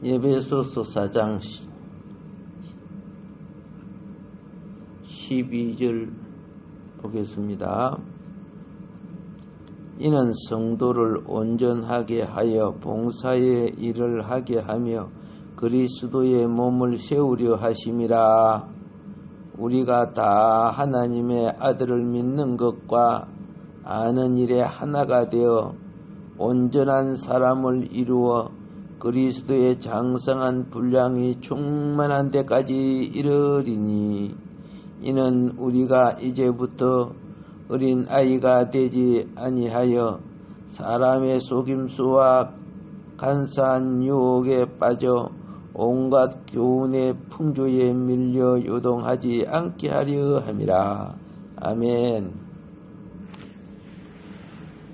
에베소서 4장 12절 보겠습니다. 이는 성도를 온전하게 하여 봉사의 일을 하게 하며 그리스도의 몸을 세우려 하심이라. 우리가 다 하나님의 아들을 믿는 것과 아는 일에 하나가 되어 온전한 사람을 이루어 그리스도의 장성한 분량이 충만한 데까지 이르리니, 이는 우리가 이제부터 어린 아이가 되지 아니하여 사람의 속임수와 간사한 유혹에 빠져 온갖 교훈의 풍조에 밀려 요동하지 않게 하려 함이라. 아멘.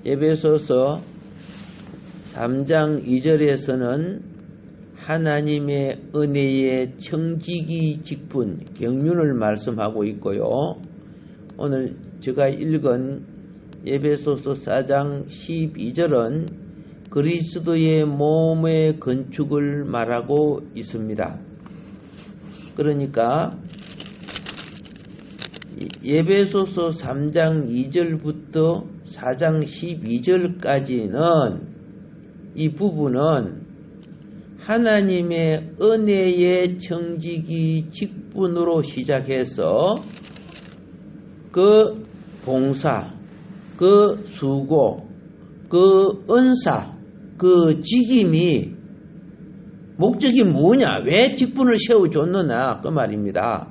에베소서 3장 2절에서는 하나님의 은혜의 청지기 직분, 경륜을 말씀하고 있고요. 오늘 제가 읽은 에베소서 4장 12절은 그리스도의 몸의 건축을 말하고 있습니다. 그러니까 에베소서 3장 2절부터 4장 12절까지는 이 부분은 하나님의 은혜의 청지기 직분으로 시작해서 그 봉사, 그 수고, 그 은사, 그 직임이 목적이 뭐냐, 왜 직분을 세워줬느냐 그 말입니다.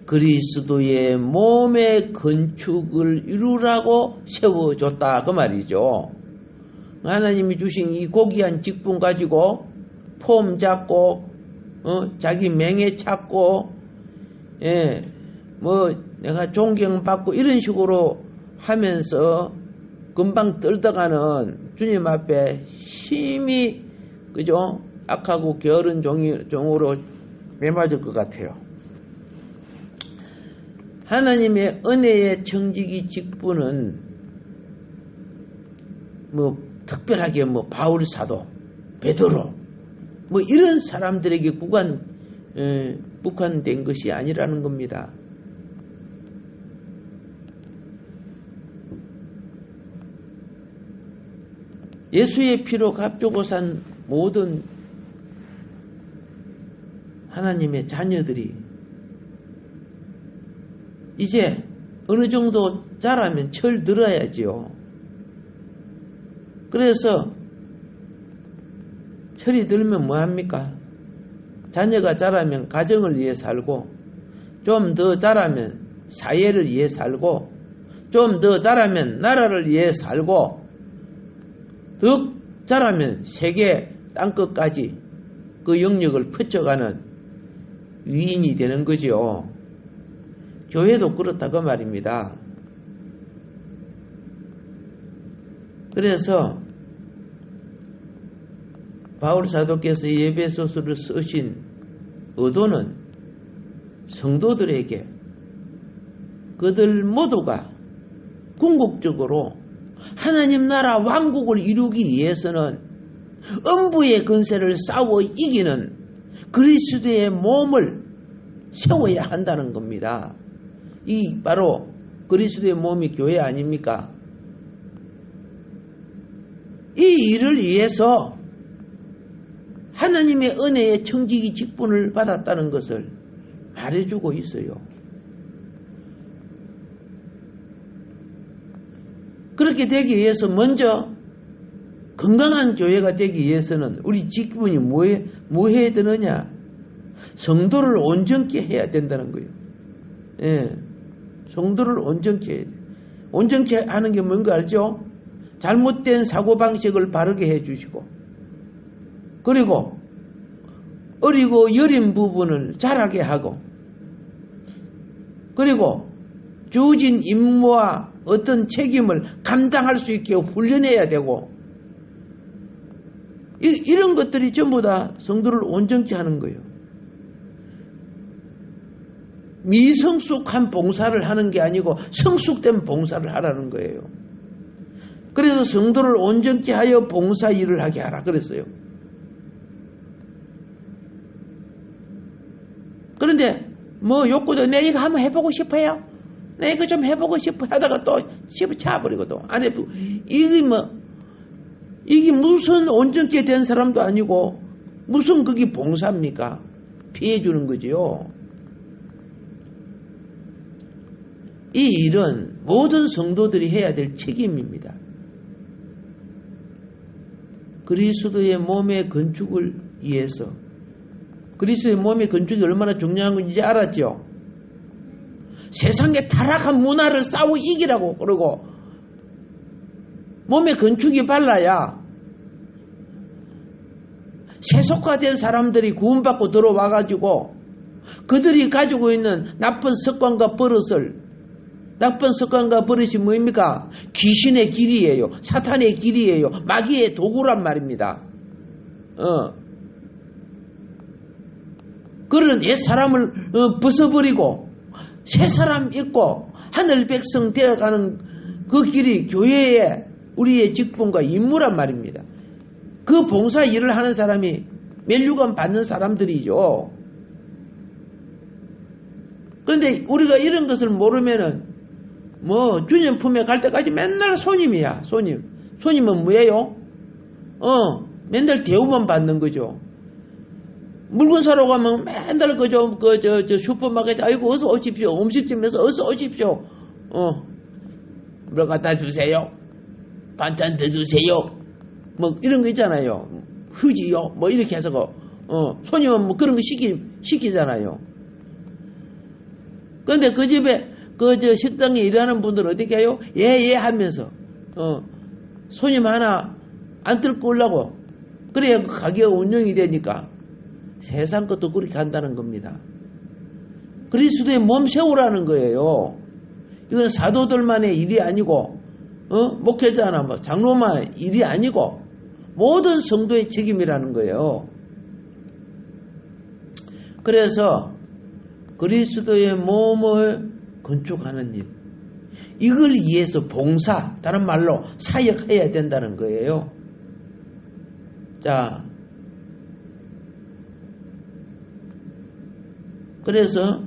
그리스도의 몸의 건축을 이루라고 세워줬다 그 말이죠. 하나님이 주신 이 고귀한 직분 가지고 폼 잡고 자기 명예 찾고 내가 존경받고 이런 식으로 하면서 금방 떨다가는 주님 앞에 심히 그죠? 악하고 게으른 종으로 매맞을 것 같아요. 하나님의 은혜의 청지기 직분은 특별하게 바울 사도, 베드로 이런 사람들에게 국한된 것이 아니라는 겁니다. 예수의 피로 값주고 산 모든 하나님의 자녀들이 이제 어느 정도 자라면 철 들어야지요. 그래서 철이 들면 뭐합니까? 자녀가 자라면 가정을 위해 살고, 좀 더 자라면 사회를 위해 살고, 좀 더 자라면 나라를 위해 살고, 더 자라면 세계 땅끝까지 그 영역을 펼쳐가는 위인이 되는 거죠. 교회도 그렇다고 말입니다. 그래서 바울 사도께서 에베소서를 쓰신 의도는 성도들에게 그들 모두가 궁극적으로 하나님 나라 왕국을 이루기 위해서는 음부의 근세를 싸워 이기는 그리스도의 몸을 세워야 한다는 겁니다. 이 바로 그리스도의 몸이 교회 아닙니까? 이 일을 위해서 하나님의 은혜의 청지기 직분을 받았다는 것을 말해주고 있어요. 그렇게 되기 위해서 먼저 건강한 교회가 되기 위해서는 우리 직분이 뭐 해야 되느냐? 성도를 온전케 해야 된다는 거예요. 성도를 온전케 해야 돼요. 온전케 하는 게 뭔가 알죠? 잘못된 사고방식을 바르게 해주시고, 그리고 어리고 여린 부분을 자라게 하고, 그리고 주어진 임무와 어떤 책임을 감당할 수 있게 훈련해야 되고, 이런 것들이 전부 다 성도를 온전케 하는 거예요. 미성숙한 봉사를 하는 게 아니고 성숙된 봉사를 하라는 거예요. 그래서 성도를 온전케 하여 봉사 일을 하게 하라 그랬어요. 그런데 뭐 욕구도 내 이거 한번 해보고 싶어요. 내 이거 좀 해보고 싶어 하다가 또 집어차버리거든. 안 해보고. 이게 무슨 온전케 된 사람도 아니고 무슨 그게 봉사입니까? 피해주는 거지요. 이 일은 모든 성도들이 해야 될 책임입니다. 그리스도의 몸의 건축을 위해서. 그리스도의 몸의 건축이 얼마나 중요한 건지 알았죠? 세상의 타락한 문화를 싸워 이기라고 그러고 몸의 건축이 발라야 세속화된 사람들이 구원받고 들어와가지고 그들이 가지고 있는 나쁜 습관과 버릇이 뭐입니까? 귀신의 길이에요. 사탄의 길이에요. 마귀의 도구란 말입니다. 그런 옛 사람을 벗어버리고 새 사람 있고 하늘 백성 되어가는 그 길이 교회의 우리의 직분과 임무란 말입니다. 그 봉사 일을 하는 사람이 면류관 받는 사람들이죠. 그런데 우리가 이런 것을 모르면은 뭐 주님 품에 갈 때까지 맨날 손님이야. 손님은 뭐예요? 맨날 대우만 받는 거죠. 물건 사러 가면 맨날 저 슈퍼마켓 아이고 어서 오십시오. 음식점에서 어서 오십시오. 뭐 갖다 주세요. 반찬 더 주세요. 뭐 이런 거 있잖아요. 휴지요. 뭐 이렇게 해서 손님은 뭐 그런 거 시키잖아요. 그런데 그 집에 저 식당에 일하는 분들은 어떻게 해요? 예 하면서 손님 하나 안 뜰 거려고 그래야 그 가게가 운영이 되니까 세상 것도 그렇게 한다는 겁니다. 그리스도의 몸 세우라는 거예요. 이건 사도들만의 일이 아니고 목회자나 뭐 장로만 일이 아니고 모든 성도의 책임이라는 거예요. 그래서 그리스도의 몸을 건축하는 일, 이걸 위해서 봉사, 다른 말로 사역해야 된다는 거예요. 자, 그래서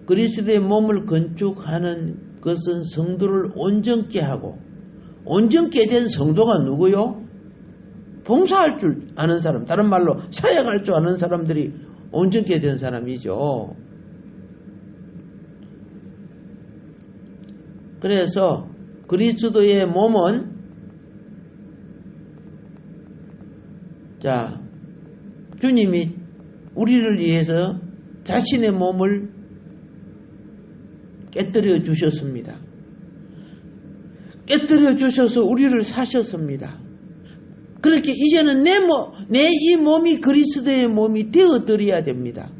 그리스도의 몸을 건축하는 것은 성도를 온전케 하고, 온전케 된 성도가 누구요? 봉사할 줄 아는 사람, 다른 말로 사역할 줄 아는 사람들이 온전케 된 사람이죠. 그래서 그리스도의 몸은 자, 주님이 우리를 위해서 자신의 몸을 깨뜨려 주셨습니다. 깨뜨려 주셔서 우리를 사셨습니다. 그렇게 이제는 내 이 몸이 그리스도의 몸이 되어드려야 됩니다.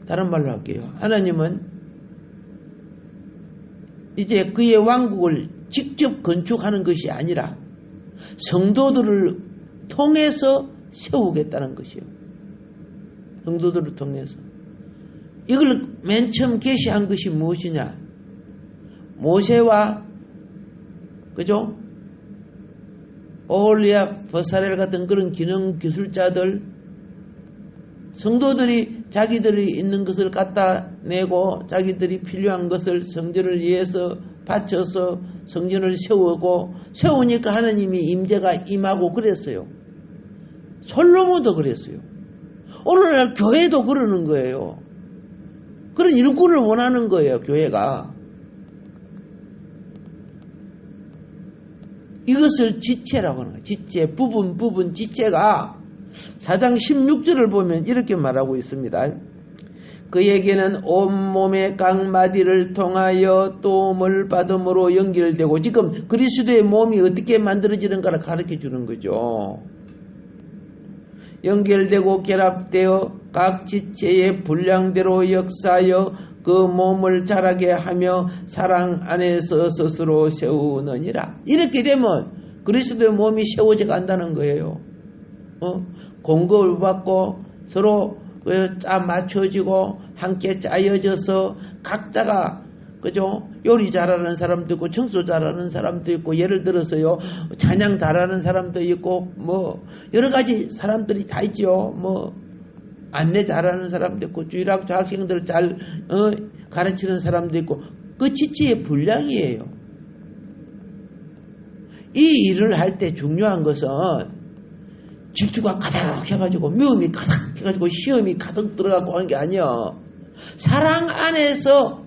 다른 말로 할게요. 하나님은 이제 그의 왕국을 직접 건축하는 것이 아니라 성도들을 통해서 세우겠다는 것이요. 성도들을 통해서. 이걸 맨 처음 계시한 것이 무엇이냐? 모세와 그죠? 오홀리아, 버사렐 같은 그런 기술자들, 성도들이 자기들이 있는 것을 갖다 내고 자기들이 필요한 것을 성전을 위해서 바쳐서 성전을 세우니까 하나님이 임재가 임하고 그랬어요. 솔로몬도 그랬어요. 오늘날 교회도 그러는 거예요. 그런 일꾼을 원하는 거예요, 교회가. 이것을 지체라고 하는 거예요. 지체, 부분 지체가 4장 16절을 보면 이렇게 말하고 있습니다. 그에게는 온몸의 각 마디를 통하여 도움을 받음으로 연결되고, 지금 그리스도의 몸이 어떻게 만들어지는가를 가르쳐 주는 거죠. 연결되고 결합되어 각 지체의 분량대로 역사하여 그 몸을 자라게 하며 사랑 안에서 스스로 세우느니라. 이렇게 되면 그리스도의 몸이 세워져 간다는 거예요. 공급을 받고 서로 짜 맞춰지고 함께 짜여져서 각자가 그죠? 요리 잘하는 사람도 있고, 청소 잘하는 사람도 있고, 예를 들어서요, 찬양 잘하는 사람도 있고, 뭐, 여러 가지 사람들이 다 있죠. 뭐, 안내 잘하는 사람도 있고, 주일학교 학생들 잘, 가르치는 사람도 있고, 그 지체의 분량이에요. 이 일을 할 때 중요한 것은 질투가 가득 해가지고, 미움이 가득 해가지고, 시험이 가득 들어가고 하는 게 아니야. 사랑 안에서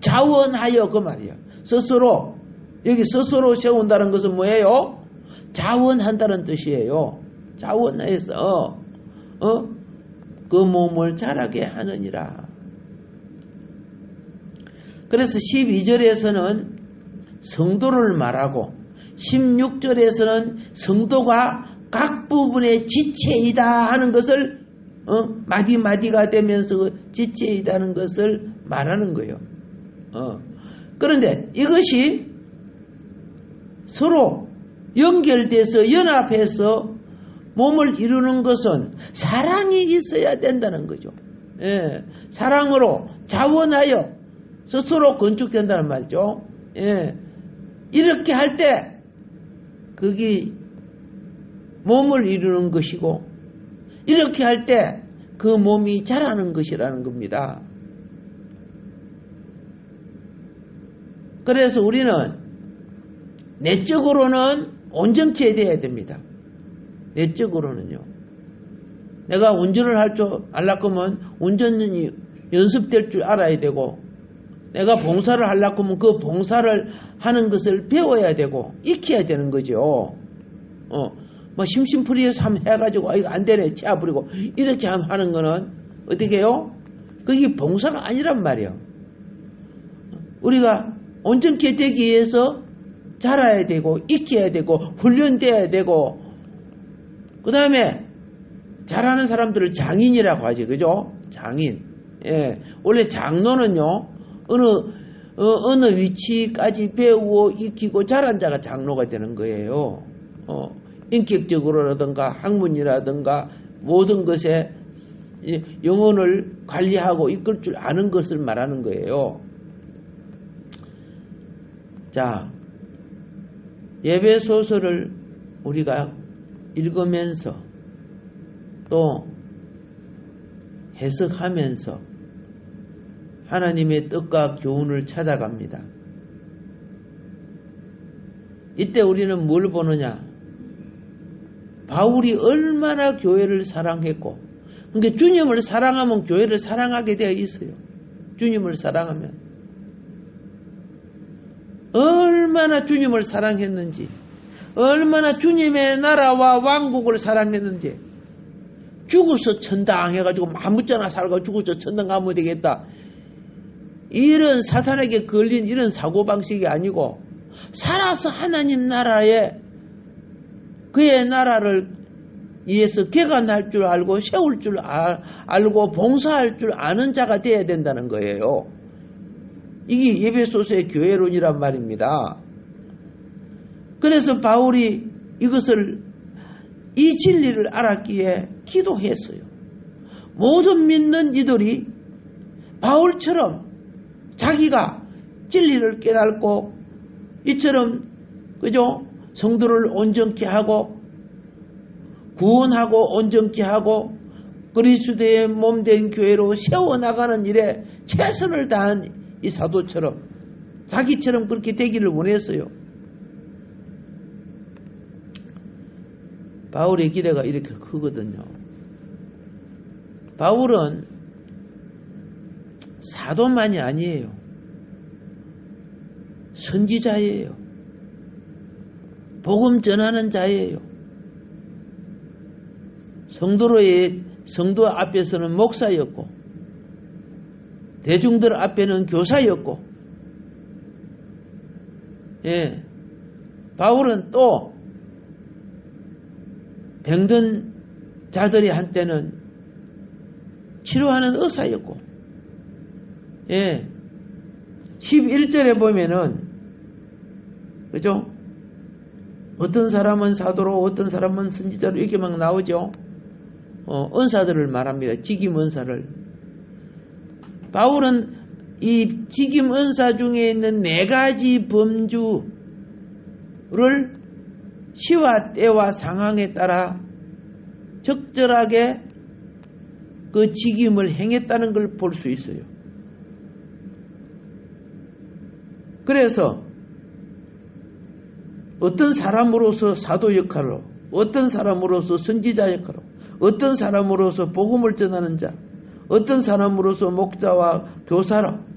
자원하여, 그 말이야. 스스로, 여기 스스로 세운다는 것은 뭐예요? 자원한다는 뜻이에요. 자원해서 그 몸을 자라게 하느니라. 그래서 12절에서는 성도를 말하고 16절에서는 성도가 각 부분의 지체이다 하는 것을 마디마디가 되면서 지체이다는 것을 말하는 거예요. 그런데 이것이 서로 연결돼서 연합해서 몸을 이루는 것은 사랑이 있어야 된다는 거죠. 예, 사랑으로 자원하여 스스로 건축된다는 말이죠. 예, 이렇게 할 때 그게 몸을 이루는 것이고, 이렇게 할 때 그 몸이 자라는 것이라는 겁니다. 그래서 우리는 내적으로는 온전케 돼야 됩니다. 내적으로는요. 내가 운전을 할 줄 알려면 운전이 연습될 줄 알아야 되고, 내가 봉사를 하려고 하면 그 봉사를 하는 것을 배워야 되고 익혀야 되는 거죠. 뭐 심심풀이해서 한번 해가지고 이거 안 되네 치아 부리고 이렇게 하는 거는 어떻게 해요? 그게 봉사가 아니란 말이에요. 우리가 온전케 되기 위해서 자라야 되고 익혀야 되고 훈련돼야 되고, 그 다음에 잘하는 사람들을 장인이라고 하지, 그죠? 장인. 예, 원래 장로는요, 어느 위치까지 배우고 익히고 잘한 자가 장로가 되는 거예요. 인격적으로라든가 학문이라든가 모든 것에 영혼을 관리하고 이끌 줄 아는 것을 말하는 거예요. 자, 예배 소설을 우리가 읽으면서 또 해석하면서 하나님의 뜻과 교훈을 찾아갑니다. 이때 우리는 뭘 보느냐? 바울이 얼마나 교회를 사랑했고, 그러니까 주님을 사랑하면 교회를 사랑하게 되어 있어요. 주님을 사랑하면 얼마나 주님을 사랑했는지, 얼마나 주님의 나라와 왕국을 사랑했는지, 죽어서 천당 해가지고 아무짝나 살고 죽어서 천당 가면 되겠다, 이런 사탄에게 걸린 이런 사고방식이 아니고, 살아서 하나님 나라에 그의 나라를 위해서 개간할 줄 알고 세울 줄 알고 봉사할 줄 아는 자가 되어야 된다는 거예요. 이게 에베소서의 교회론이란 말입니다. 그래서 바울이 이 진리를 알았기에 기도했어요. 모든 믿는 이들이 바울처럼 자기가 진리를 깨닫고 이처럼, 그죠? 성도를 온전케 하고 구원하고 온전케 하고 그리스도의 몸된 교회로 세워나가는 일에 최선을 다한 이 사도처럼 자기처럼 그렇게 되기를 원했어요. 바울의 기대가 이렇게 크거든요. 바울은 사도만이 아니에요. 선지자예요. 복음 전하는 자예요. 성도 앞에서는 목사였고, 대중들 앞에는 교사였고, 예. 바울은 또 병든 자들이 한때는 치료하는 의사였고, 예. 11절에 보면은, 그죠? 어떤 사람은 사도로, 어떤 사람은 선지자로 이렇게 막 나오죠. 은사들을 말합니다. 직임 은사를. 바울은 이 직임 은사 중에 있는 4가지 범주를 시와 때와 상황에 따라 적절하게 그 직임을 행했다는 걸 볼 수 있어요. 그래서 어떤 사람으로서 사도 역할로, 어떤 사람으로서 선지자 역할로, 어떤 사람으로서 복음을 전하는 자, 어떤 사람으로서 목자와 교사로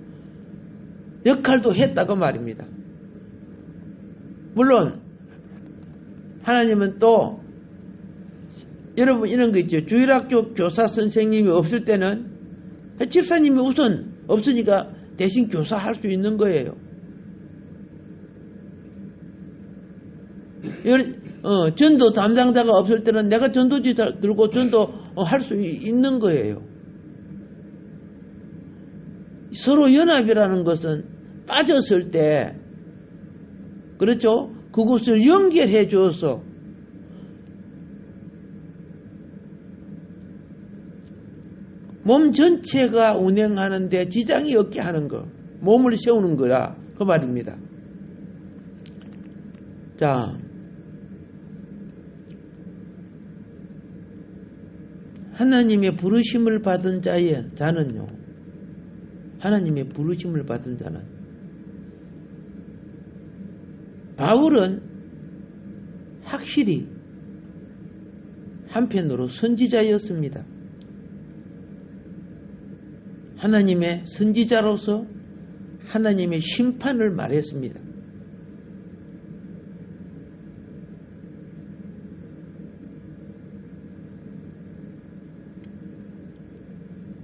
역할도 했다고 말입니다. 물론 하나님은 또 여러분 이런 거 있죠. 주일학교 교사 선생님이 없을 때는 집사님이 우선 없으니까 대신 교사할 수 있는 거예요. 전도 담당자가 없을 때는 내가 전도지 들고 전도 할 수 있는 거예요. 서로 연합이라는 것은 빠졌을 때, 그렇죠? 그것을 연결해 주어서 몸 전체가 운행하는데 지장이 없게 하는 거, 몸을 세우는 거라 그 말입니다. 자, 하나님의 부르심을 받은 자는요, 하나님의 부르심을 받은 자는, 바울은 확실히 한편으로 선지자였습니다. 하나님의 선지자로서 하나님의 심판을 말했습니다.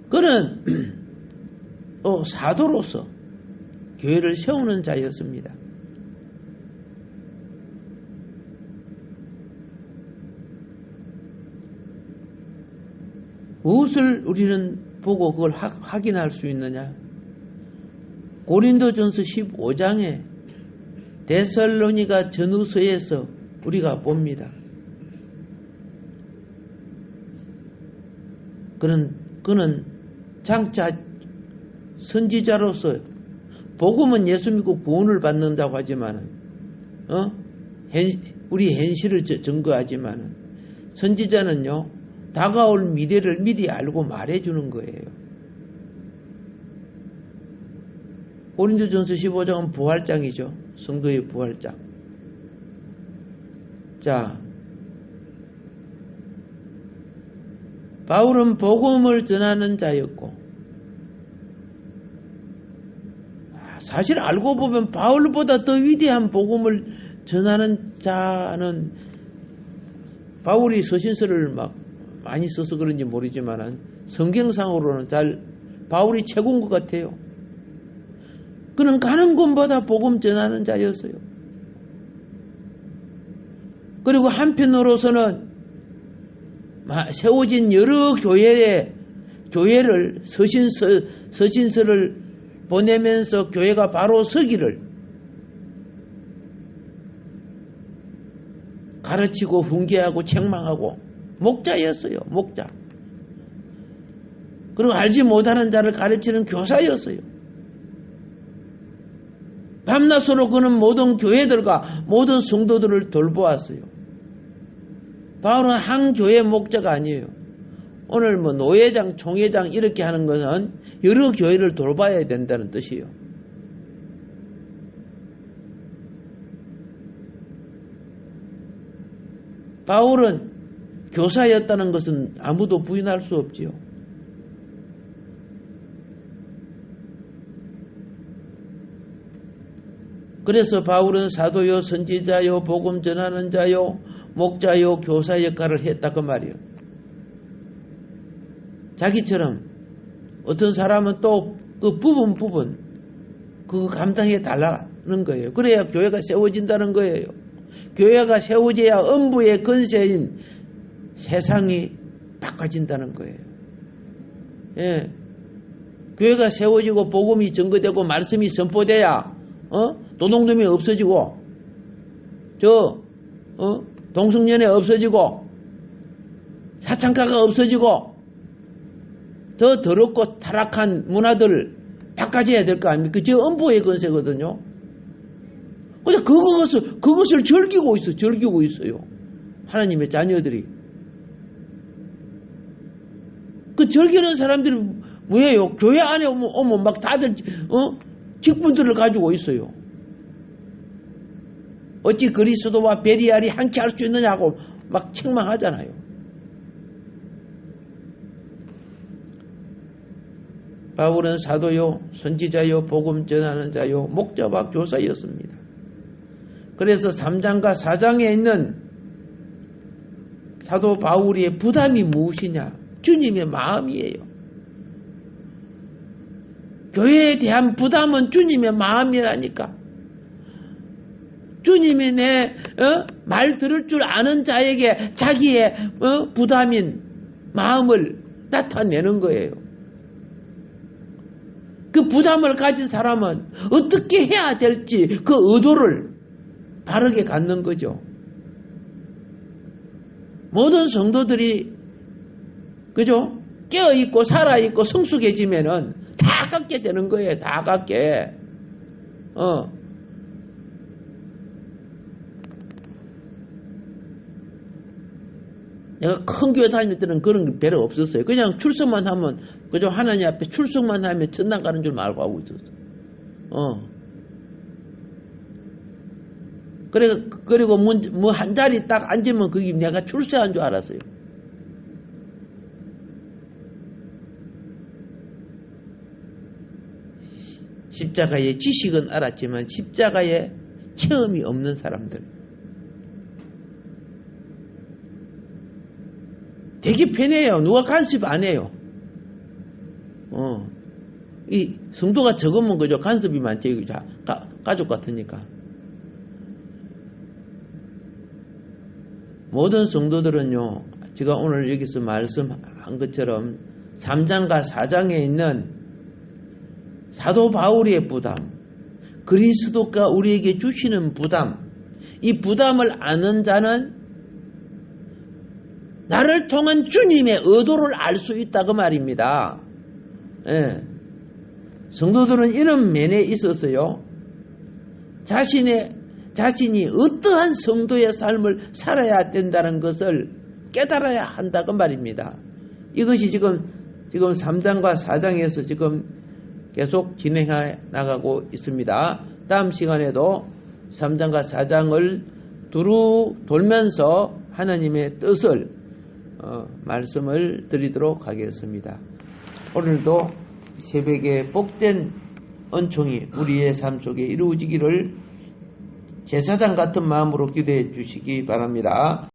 그는 사도로서 교회를 세우는 자였습니다. 무엇을 우리는 보고 그걸 확인할 수 있느냐? 고린도전서 15장에 데살로니가 전후서에서 우리가 봅니다. 그는 장차 선지자로서 복음은 예수 믿고 구원을 받는다고 하지만은 우리 현실을 증거하지만은 선지자는요 다가올 미래를 미리 알고 말해주는 거예요. 고린도전서 15장은 부활장이죠. 성도의 부활장. 자, 바울은 복음을 전하는 자였고, 사실 알고 보면 바울보다 더 위대한 복음을 전하는 자는, 바울이 서신서를 막 많이 써서 그런지 모르지만 성경상으로는 바울이 최고인 것 같아요. 그는 가는 곳마다 복음 전하는 자였어요. 그리고 한편으로서는 세워진 여러 교회를 서신서를 보내면서 교회가 바로 서기를 가르치고 훈계하고 책망하고 목자였어요. 목자. 그리고 알지 못하는 자를 가르치는 교사였어요. 밤낮으로 그는 모든 교회들과 모든 성도들을 돌보았어요. 바울은 한 교회 목자가 아니에요. 오늘 노회장, 총회장 이렇게 하는 것은 여러 교회를 돌봐야 된다는 뜻이에요. 바울은 교사였다는 것은 아무도 부인할 수 없지요. 그래서 바울은 사도요, 선지자요, 복음 전하는 자요, 목자요, 교사 역할을 했다 그 말이에요. 자기처럼 어떤 사람은 또 그 부분 그거 감당해 달라는 거예요. 그래야 교회가 세워진다는 거예요. 교회가 세워져야 음부의 근세인 세상이 바꿔진다는 거예요. 예. 교회가 세워지고 복음이 증거되고 말씀이 선포돼야 도둑놈이 없어지고 동성연애 없어지고 사창가가 없어지고 더 더럽고 타락한 문화들 바꿔줘야 될 거 아닙니까? 저 엄포의 건세거든요. 근데 그것을 즐기고 있어요. 하나님의 자녀들이. 그 즐기는 사람들이 뭐예요? 교회 안에 오면 막 다들, 직분들을 가지고 있어요. 어찌 그리스도와 베리알이 함께 할 수 있느냐고 막 책망하잖아요. 바울은 사도요, 선지자요, 복음 전하는 자요, 목자와 교사였습니다. 그래서 3장과 4장에 있는 사도 바울의 부담이 무엇이냐? 주님의 마음이에요. 교회에 대한 부담은 주님의 마음이라니까. 주님이 내 말 들을 줄 아는 자에게 자기의 부담인 마음을 나타내는 거예요. 그 부담을 가진 사람은 어떻게 해야 될지 그 의도를 바르게 갖는 거죠. 모든 성도들이 그죠? 깨어있고 살아있고 성숙해지면은 다 갖게 되는 거예요. 다 갖게. 내가 큰 교회 다닐 때는 그런 게 별로 없었어요. 그냥 출석만 하면, 그죠? 하나님 앞에 출석만 하면 천당 가는 줄 알고 하고 있었어. 그리고 뭐 한 자리 딱 앉으면 그게 내가 출세한 줄 알았어요. 십자가의 지식은 알았지만 십자가의 체험이 없는 사람들. 되게 편해요. 누가 간섭 안 해요. 이 성도가 적으면 그죠? 간섭이 많지. 가족 같으니까. 모든 성도들은요, 제가 오늘 여기서 말씀한 것처럼 3장과 4장에 있는 사도 바울의 부담, 그리스도가 우리에게 주시는 부담, 이 부담을 아는 자는 나를 통한 주님의 의도를 알 수 있다 그 말입니다. 예. 성도들은 이런 면에 있어서요, 자신이 어떠한 성도의 삶을 살아야 된다는 것을 깨달아야 한다 그 말입니다. 이것이 지금 3장과 4장에서 지금 계속 진행해 나가고 있습니다. 다음 시간에도 3장과 4장을 두루 돌면서 하나님의 뜻을 말씀을 드리도록 하겠습니다. 오늘도 새벽에 복된 은총이 우리의 삶 속에 이루어지기를 제사장 같은 마음으로 기도해 주시기 바랍니다.